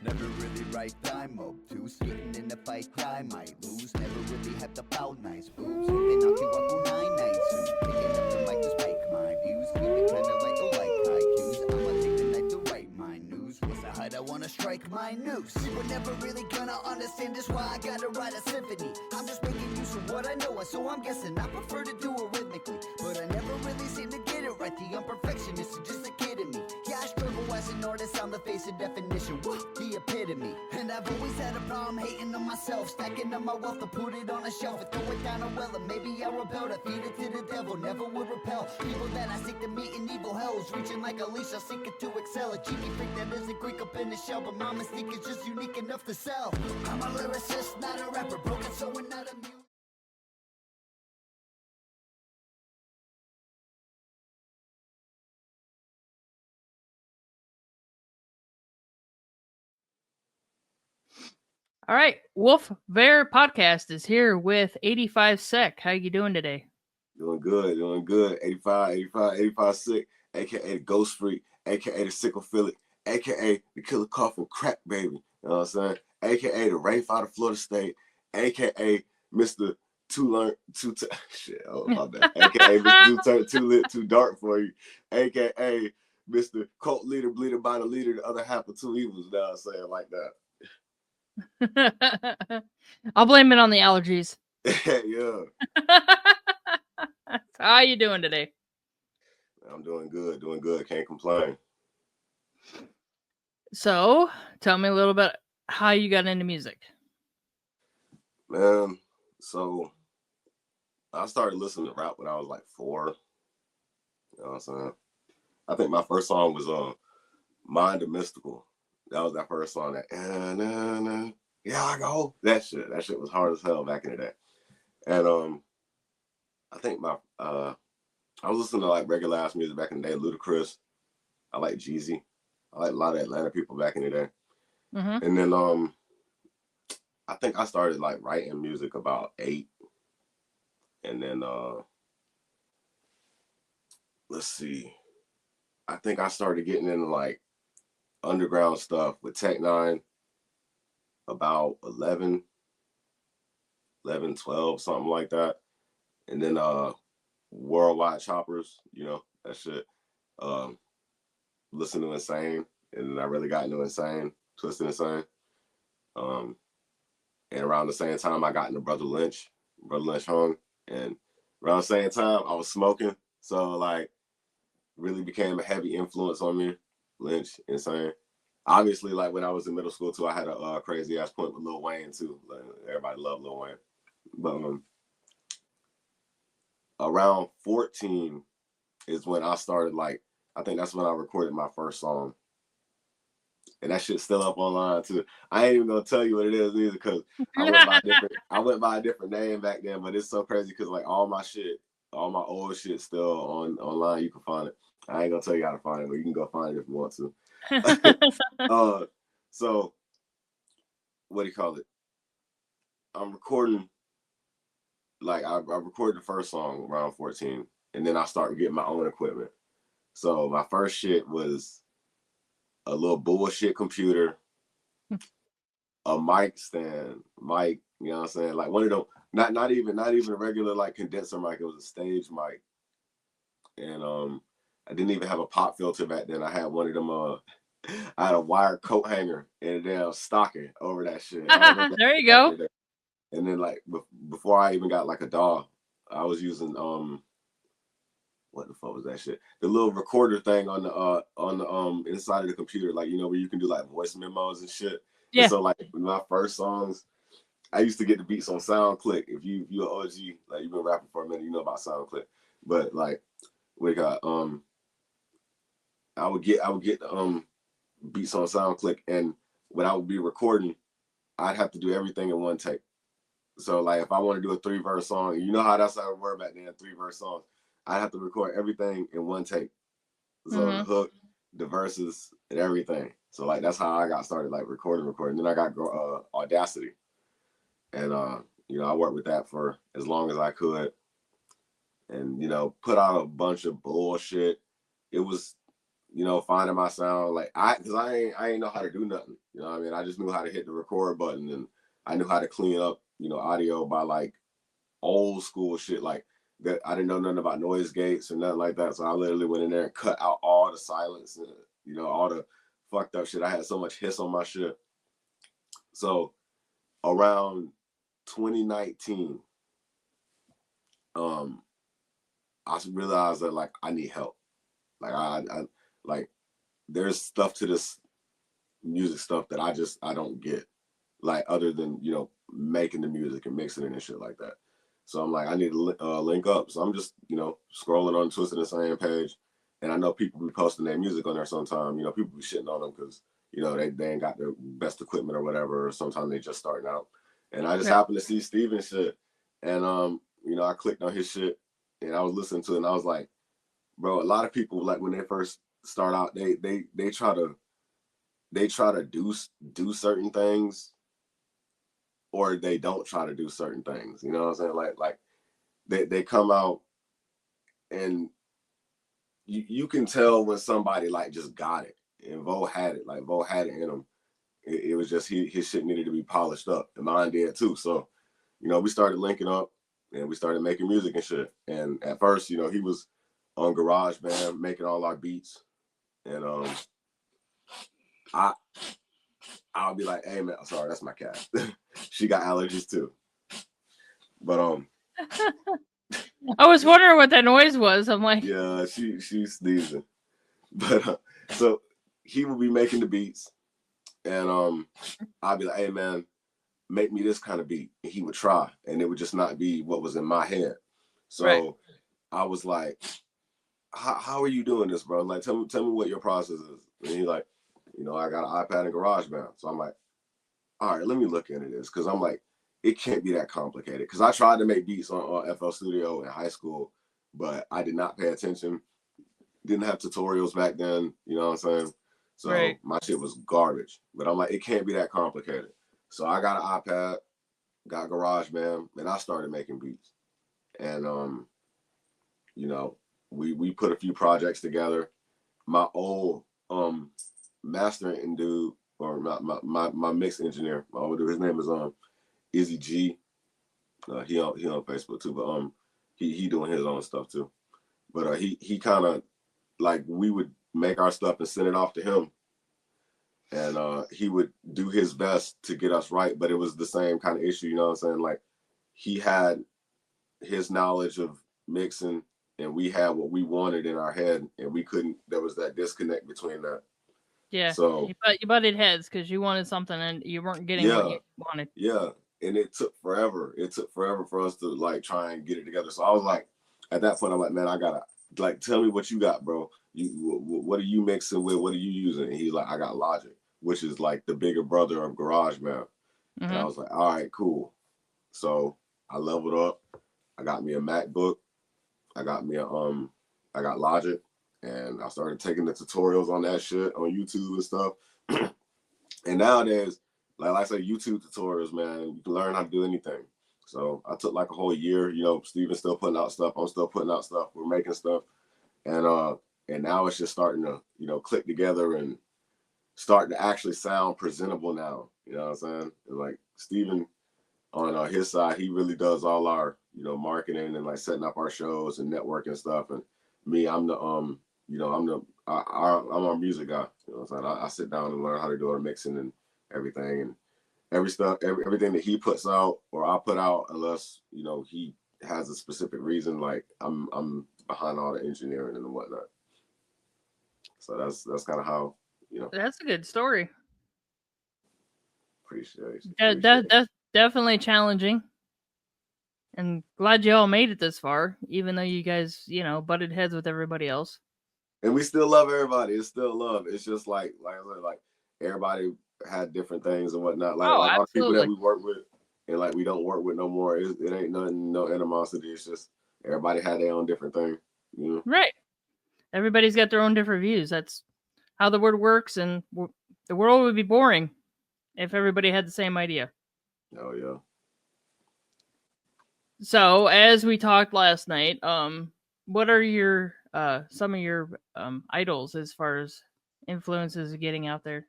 never really right time obtuse. Getting in the fight, I might lose. Never really had the bout nice boobs. Hoping I'll keep up 9 soon. Picking up the mic to spike my views. Keep it kinda like a like IQs. I'ma take the night to write my news. What's the height I wanna strike my noose? We're never really gonna understand this, why I gotta write a symphony. I'm just making use of what I know, so I'm guessing I prefer to do it rhythmically. But I never really seem to get it right. The imperfectionist is just a kid in me. Yeah, I struggle as an artist, I'm the face of definition, woo, the epitome. And I've always had a problem hating on myself, stacking up my wealth to put it on a shelf and throw it down a well. And maybe I rebel to feed it to the devil, never would repel people that I seek to meet in evil hells. Reaching like a leash, I seek it to excel. A cheeky freak that isn't Greek up in the shell, but my mystique is just unique enough to sell. I'm a lyricist, not a rapper, broken so we're not immune. All right, Wolf Vair Podcast is here with 85 Sec. How you doing today? Doing good. 85 Sicc, aka the Ghost Freak, aka the Sycophilic, aka the Killer Cough and Crack Baby. You know what I'm saying? AKA the Rafe out of Florida State, aka Mr. Shit, oh my bad. AKA Mr. Too lit, too dark for you. AKA Mr. Cult Leader, Bleeder by the Leader, the other half of Two Evils. You know what I'm saying? Like that. I'll blame it on the allergies. Yeah. How you doing today? I'm doing good. Can't complain. So, tell me a little bit how you got into music. Man, so I started listening to rap when I was like 4. You know what I'm saying? I think my first song was Mind the Mystical. That was that first song that yeah, I go. That shit was hard as hell back in the day. And I think I was listening to like regular ass music back in the day, Ludacris. I like Jeezy. I like a lot of Atlanta people back in the day. Mm-hmm. And then I think I started like writing music about 8. And then let's see. I think I started getting into like underground stuff with Tech 9 about 11, 12, something like that. And then Worldwide Choppers, you know, that shit. Listen to Insane. And then I really got into Insane, Twisted Insane. And around the same time I got into Brother Lynch hung. And around the same time I was smoking. So like really became a heavy influence on me. Lynch, Insane. Obviously, like when I was in middle school too, I had a crazy ass point with Lil Wayne too. Like, everybody loved Lil Wayne. But around 14 is when I started like, I think that's when I recorded my first song. And that shit's still up online too. I ain't even gonna tell you what it is either, because I went by a different name back then, but it's so crazy because like all my old shit still online. You can find it. I ain't gonna tell you how to find it, but you can go find it if you want to. So what do you call it? I'm recording, like I recorded the first song around 14, and then I started getting my own equipment. So my first shit was a little bullshit computer, a mic stand, you know what I'm saying? Like one of them, not even a regular like condenser mic, it was a stage mic. And I didn't even have a pop filter back then. I had one of them I had a wire coat hanger and a damn stocking over that shit. There you go. And then like before I even got like a DAW, I was using what the fuck was that shit? The little recorder thing on the inside of the computer, like, you know, where you can do like voice memos and shit. Yeah. And so like my first songs, I used to get the beats on SoundClick. If you're an OG, like you've been rapping for a minute, you know about SoundClick. But like we got I would get the beats on SoundClick, and when I would be recording, I'd have to do everything in one take. So like if I want to do a 3-verse song, you know how that's how it worked back then, 3-verse songs. I have to record everything in one take. So the hook, the verses, and everything. So like that's how I got started, like recording. Then I got Audacity, and you know, I worked with that for as long as I could, and you know, put out a bunch of bullshit. It was finding my sound. Like cause I ain't know how to do nothing. You know what I mean? I just knew how to hit the record button, and I knew how to clean up, audio by like old school shit. Like that, I didn't know nothing about noise gates or nothing like that. So I literally went in there and cut out all the silence and, all the fucked up shit. I had so much hiss on my shit. So around 2019, I realized that like I need help. Like I like there's stuff to this music stuff that I don't get, like other than making the music and mixing it and shit like that. So I'm like, I need to link up. So I'm just scrolling on Twisted Insane page, and I know people be posting their music on there sometime. People be shitting on them because they ain't got the best equipment or whatever, or sometimes they just starting out. And I just happened to see Steven shit, and I clicked on his shit, and I was listening to it, and I was like, bro, a lot of people, like when they first start out, they try to do certain things, or they don't try to do certain things. You know what I'm saying? Like they come out, and you can tell when somebody like just got it. And Vo had it. Like Vo had it in him. It was just his shit needed to be polished up, and mine did too. So, we started linking up, and we started making music and shit. And at first, he was on GarageBand making all our beats, and I'll be like, hey man, sorry, that's my cat. She got allergies too. But I was wondering what that noise was. I'm like, yeah, she's sneezing. But so he would be making the beats, and I'd be like, hey man, make me this kind of beat. And he would try, and it would just not be what was in my head. So I was like, how are you doing this, bro? Like, tell me what your process is. And he's like, I got an iPad and GarageBand. So I'm like, all right, let me look into this, because I'm like, it can't be that complicated. Because I tried to make beats on FL Studio in high school, but I did not pay attention. Didn't have tutorials back then, you know what I'm saying? So my shit was garbage. But I'm like, it can't be that complicated. So I got an iPad, got GarageBand, and I started making beats. And we put a few projects together. My old mastering dude, or my mix engineer, my old dude, his name is Izzy G. He on Facebook too, but he doing his own stuff too. But he kind of, like, we would make our stuff and send it off to him, and he would do his best to get us right. But it was the same kind of issue, you know what I'm saying? Like, he had his knowledge of mixing, and we had what we wanted in our head, and we couldn't. There was that disconnect between that. Yeah. So you butted heads because you wanted something and you weren't getting what you wanted. Yeah. And it took forever. It took forever for us to like try and get it together. So I was like, at that point, I'm like, man, I gotta, like, tell me what you got, bro. What are you mixing with? What are you using? And he's like, I got Logic, which is like the bigger brother of GarageBand. And I was like, all right, cool. So I leveled up. I got me a MacBook. I got Logic, and I started taking the tutorials on that shit on YouTube and stuff. And nowadays, like I say, YouTube tutorials, man, you can learn how to do anything. So I took like a whole year. Steven's still putting out stuff. I'm still putting out stuff. We're making stuff, and now it's just starting to click together and starting to actually sound presentable now. You know what I'm saying? And like Steven, on his side, he really does all our marketing and like setting up our shows and networking stuff. And me, I'm the I'm our music guy. You know what I'm saying? I sit down and learn how to do our mixing and everything, and everything that he puts out or I put out, unless he has a specific reason. Like I'm behind all the engineering and whatnot. So that's kind of how That's a good story. Appreciate That's definitely challenging. And glad you all made it this far, even though you guys, butted heads with everybody else. And we still love everybody. It's still love. It's just like everybody had different things and whatnot. Like all the people that we work with and like we don't work with no more. It ain't nothing, no animosity. It's just everybody had their own different thing. Right. Everybody's got their own different views. That's how the world works, and the world would be boring if everybody had the same idea. Oh yeah. So, as we talked last night, what are your some of your idols as far as influences getting out there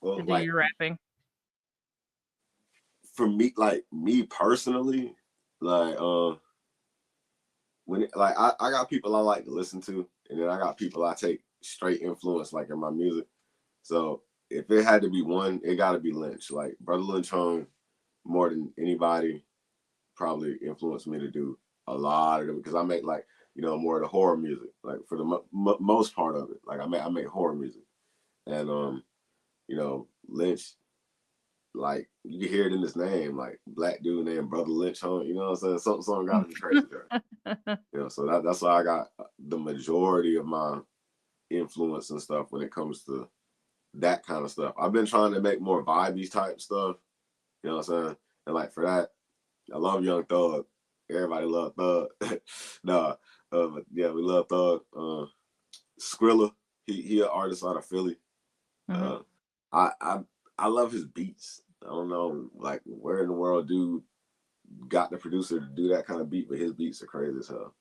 Well, to do like your rapping? for me, like me personally, like when like I got people I like to listen to, and then I got people I take straight influence like in my music. So if it had to be one, it got to be Lynch. Like Brother Lynch Hung, more than anybody, probably influenced me to do a lot of them because I make like more of the horror music, like for the most part of it. Like I make horror music, and Lynch, like you can hear it in his name, like black dude named Brother Lynch Hung. You know what I'm saying? Something got to be crazy there. So that's why I got the majority of my influence and stuff when it comes to that kind of stuff. I've been trying to make more vibey type stuff. You know what I'm saying? And like for that, I love Young Thug. Everybody love Thug. Nah, but yeah, we love Thug. Skrilla, he an artist out of Philly. Mm-hmm. I love his beats. I don't know, like where in the world dude got the producer to do that kind of beat, but his beats are crazy as hell.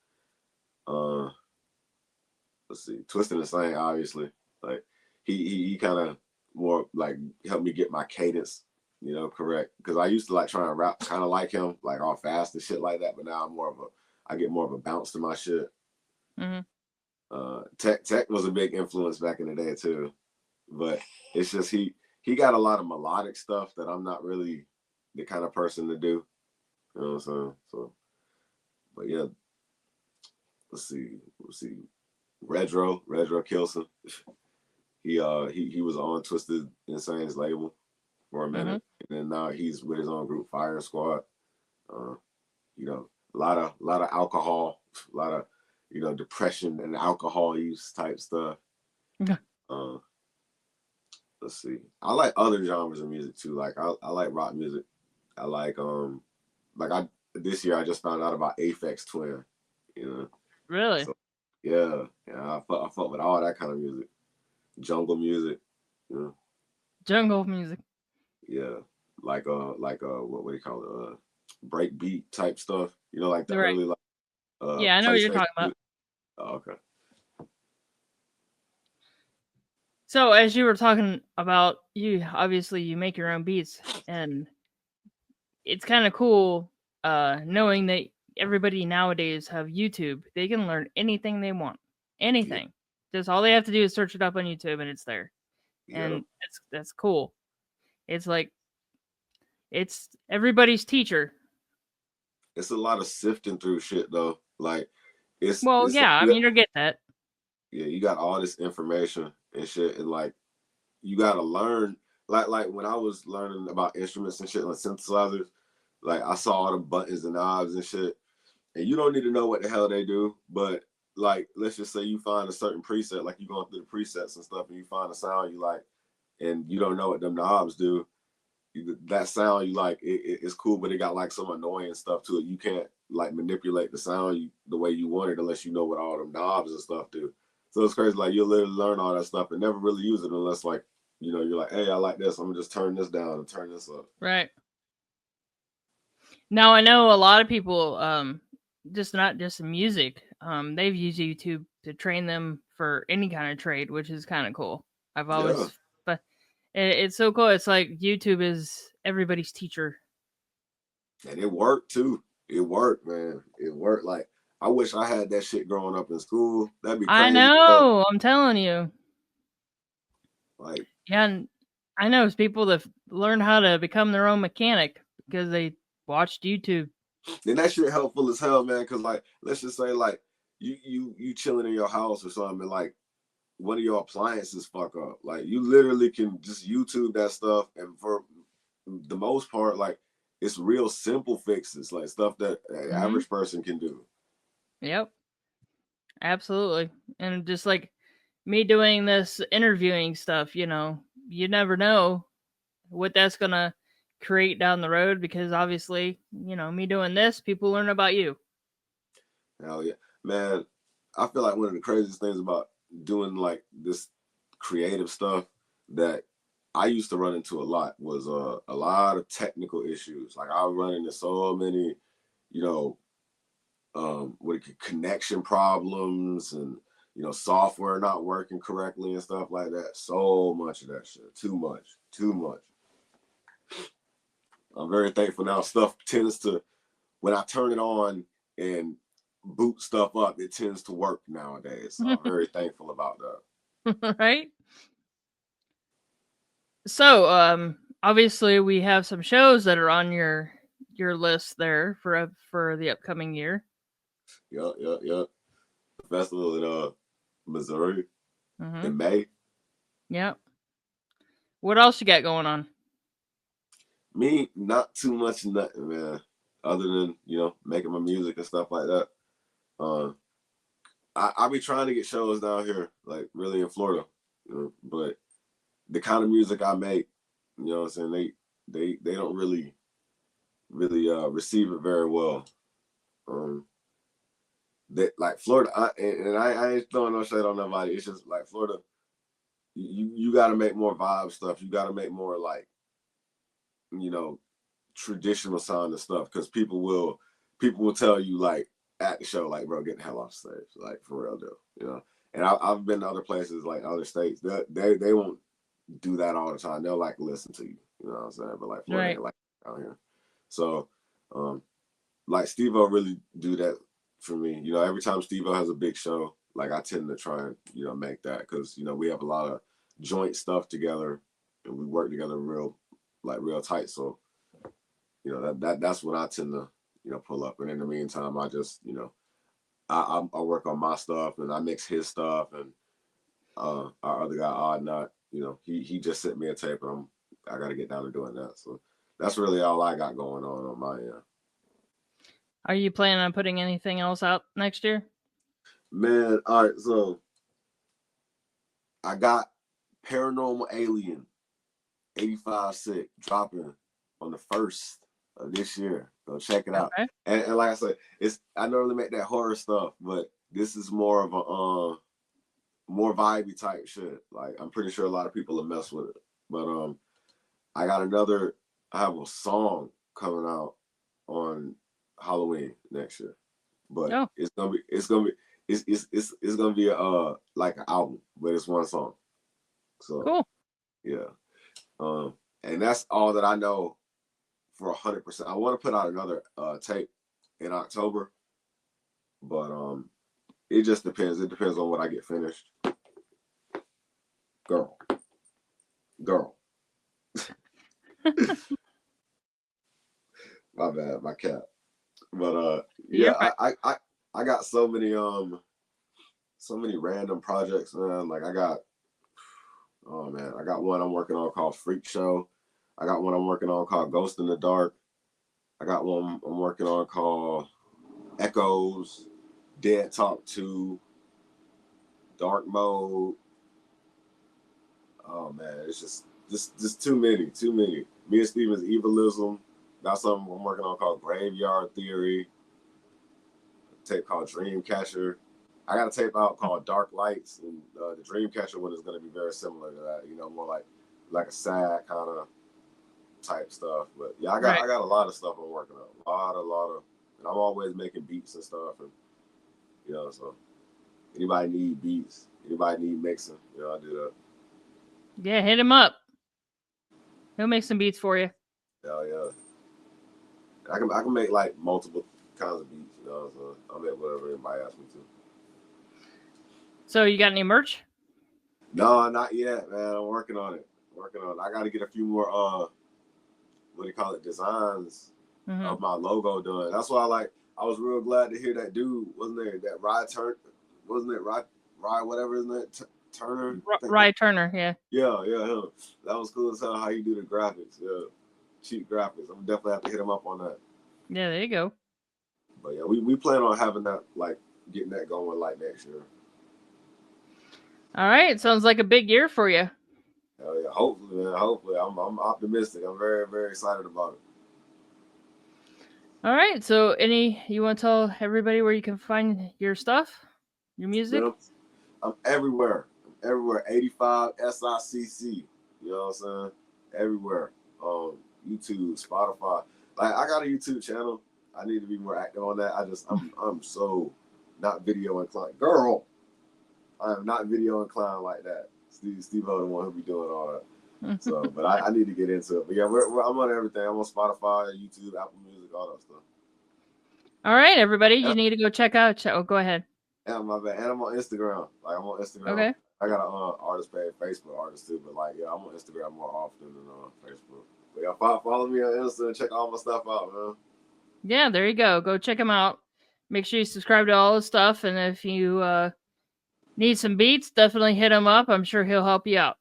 Let's see, Twisting the Same, obviously. Like he kind of more like helped me get my cadence, correct. Because I used to like try and rap kind of like him, like all fast and shit like that. But now I get more of a bounce to my shit. Mm-hmm. Tech was a big influence back in the day too, but it's just he got a lot of melodic stuff that I'm not really the kind of person to do. You know what I'm saying? So, but yeah, let's see. Redro Kilson. He was on Twisted Insane's label for a minute, and then now he's with his own group, Fire Squad. A lot of alcohol, a lot of depression and alcohol use type stuff. Let's see. I like other genres of music too. Like I like rock music. I like this year I just found out about Aphex Twin. Really? So, yeah. I fuck with all that kind of music. Jungle music. Jungle music. Yeah. Like what do you call it? Break beat type stuff. Like the Right. early like yeah, I know what you're talking about. Oh, okay. So as you were talking about, you obviously you make your own beats, and it's kind of cool knowing that everybody nowadays have YouTube. They can learn anything they want, anything. Just all they have to do is search it up on YouTube, and it's there. And that's cool. It's like it's everybody's teacher. It's a lot of sifting through shit though. Like it's Well, it's yeah, I mean, you get that. Yeah, you got all this information and shit, and like you gotta learn. Like when I was learning about instruments and shit, like synthesizers, like I saw all the buttons and knobs and shit, and you don't need to know what the hell they do, but like let's just say you find a certain preset, like you going through the presets and stuff, and you find a sound you like, and you don't know what them knobs do. That sound you like, it's cool, but it got like some annoying stuff to it. You can't like manipulate the sound the way you want it unless you know what all them knobs and stuff do. So it's crazy. Like you'll literally learn all that stuff and never really use it unless like, you're like, hey, I like this. I'm gonna just turn this down and turn this up. Right. Now I know a lot of people, just not just in music. They've used YouTube to train them for any kind of trade, which is kind of cool. I've always, but it's so cool. It's like YouTube is everybody's teacher. And it worked too. It worked, man. It worked. Like I wish I had that shit growing up in school. That'd be crazy. I know. I'm telling you. Like, yeah, and I know people that learn how to become their own mechanic because they watched YouTube. And that shit helpful as hell, man. Cause like, let's just say like you chilling in your house or something, and like one of your appliances fuck up. Like you literally can just YouTube that stuff, and for the most part, like it's real simple fixes, like stuff that an average person can do. Yep. Absolutely. And just like me doing this interviewing stuff, you never know what that's going to create down the road because obviously, me doing this, people learn about you. Hell yeah. Man, I feel like one of the craziest things about doing like this creative stuff that I used to run into a lot was a lot of technical issues. Like I run into so many, connection problems and software not working correctly and stuff like that. So much of that shit. Too much. I'm very thankful now. Stuff tends to, when I turn it on and boot stuff up, it tends to work nowadays. So I'm very thankful about that. Right? So, obviously we have some shows that are on your list there for the upcoming year. Yep. Festival in Missouri in May. Yep. What else you got going on? Me, not too much nothing, man. Other than making my music and stuff like that. I be trying to get shows down here, like really in Florida, but the kind of music I make, you know what I'm saying, they don't really receive it very well. That like Florida, I ain't throwing no shade on nobody. It's just like Florida, you got to make more vibe stuff. You got to make more like traditional sound and stuff, because people will tell you like at the show, like, bro, get the hell off stage, like for real deal, And I've been to other places, like other states, they won't do that all the time. They'll like listen to you, you know what I'm saying? But like Florida ain't like out here. So like Steve-O really do that for me. Every time Steve-O has a big show, like I tend to try and make that, because we have a lot of joint stuff together and we work together real tight. So that's when I tend to pull up, and in the meantime I just I work on my stuff and I mix his stuff, and our other guy Odd Not, he just sent me a tape and I got to get down to doing that. So that's really all I got going on my end. Are you planning on putting anything else out next year? Man, all right, so I got Paranormal Alien 85 Sicc dropping on the 1st of this year. Go check it out. And like I said, I normally make that horror stuff, but this is more of a more vibey type shit. Like I'm pretty sure a lot of people will mess with it. But I have a song coming out on Halloween next year. But it's gonna be like an album, but it's one song. So cool. Yeah. And that's all that I know for 100%. I want to put out another tape in October, but it just depends. It depends on what I get finished. Girl. My bad, my cat. But yeah, I got so many random projects, man. Like I got one I'm working on called Freak Show. I got one I'm working on called Ghost in the Dark. I got one I'm working on called Echoes, Dead Talk 2, Dark Mode. Oh man, it's just too many. Me and Steven's Evilism. Got something I'm working on called Graveyard Theory. A tape called Dreamcatcher. I got a tape out called Dark Lights, and the Dreamcatcher one is going to be very similar to that. More like a sad kind of type stuff. But yeah, I got a lot of stuff I'm working on. A lot of, and I'm always making beats and stuff, and so anybody need beats, anybody need mixing, I do that. Yeah, hit him up. He'll make some beats for you. Hell yeah. I can make like multiple kinds of beats, so I'll make whatever anybody asks me to. So you got any merch? No, not yet, man. I'm working on it. I got to get a few more what do you call it, designs of my logo done. That's why I was real glad to hear that dude, wasn't there, that Rye whatever, isn't it? Turner? Rye Turner, yeah. Yeah, him. That was cool as hell how you do the graphics. Yeah. Cheap graphics. I'm definitely have to hit him up on that. Yeah, there you go. But yeah, we plan on having that, getting that going next year. All right, sounds like a big year for you. Hell yeah, hopefully, man. Hopefully, I'm optimistic. I'm very, very excited about it. All right, so you want to tell everybody where you can find your stuff, your music? I'm everywhere. 85 SICC. You know what I'm saying? Everywhere. YouTube, Spotify. I got a YouTube channel. I need to be more active on that. I'm so not video inclined. Girl, I am not video inclined like that. Steve O, the one who be doing all that. So, but I need to get into it. But yeah, I'm on everything. I'm on Spotify, YouTube, Apple Music, all that stuff. All right, everybody, you need to go check out. Oh, go ahead. Yeah, my bad. And I'm on Instagram. Like, I'm on Instagram. Okay. I got an artist page, Facebook artist too. But like, yeah, I'm on Instagram more often than on Facebook. But yeah, follow me on Insta and check all my stuff out, man. Yeah, there you go. Go check him out. Make sure you subscribe to all his stuff. And if you need some beats, definitely hit him up. I'm sure he'll help you out.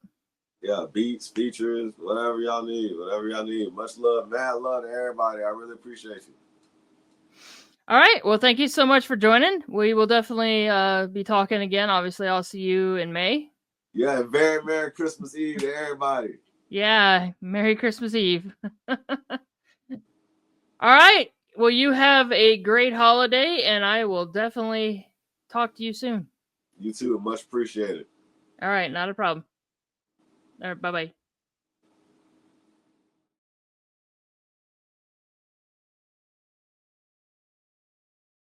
Yeah, beats, features, whatever y'all need. Whatever y'all need. Much love, mad love to everybody. I really appreciate you. All right. Well, thank you so much for joining. We will definitely be talking again. Obviously, I'll see you in May. Yeah, and very Merry Christmas Eve to everybody. Yeah, Merry Christmas Eve. All right. Well, you have a great holiday, and I will definitely talk to you soon. You too. Much appreciated. All right. Not a problem. All right. Bye-bye.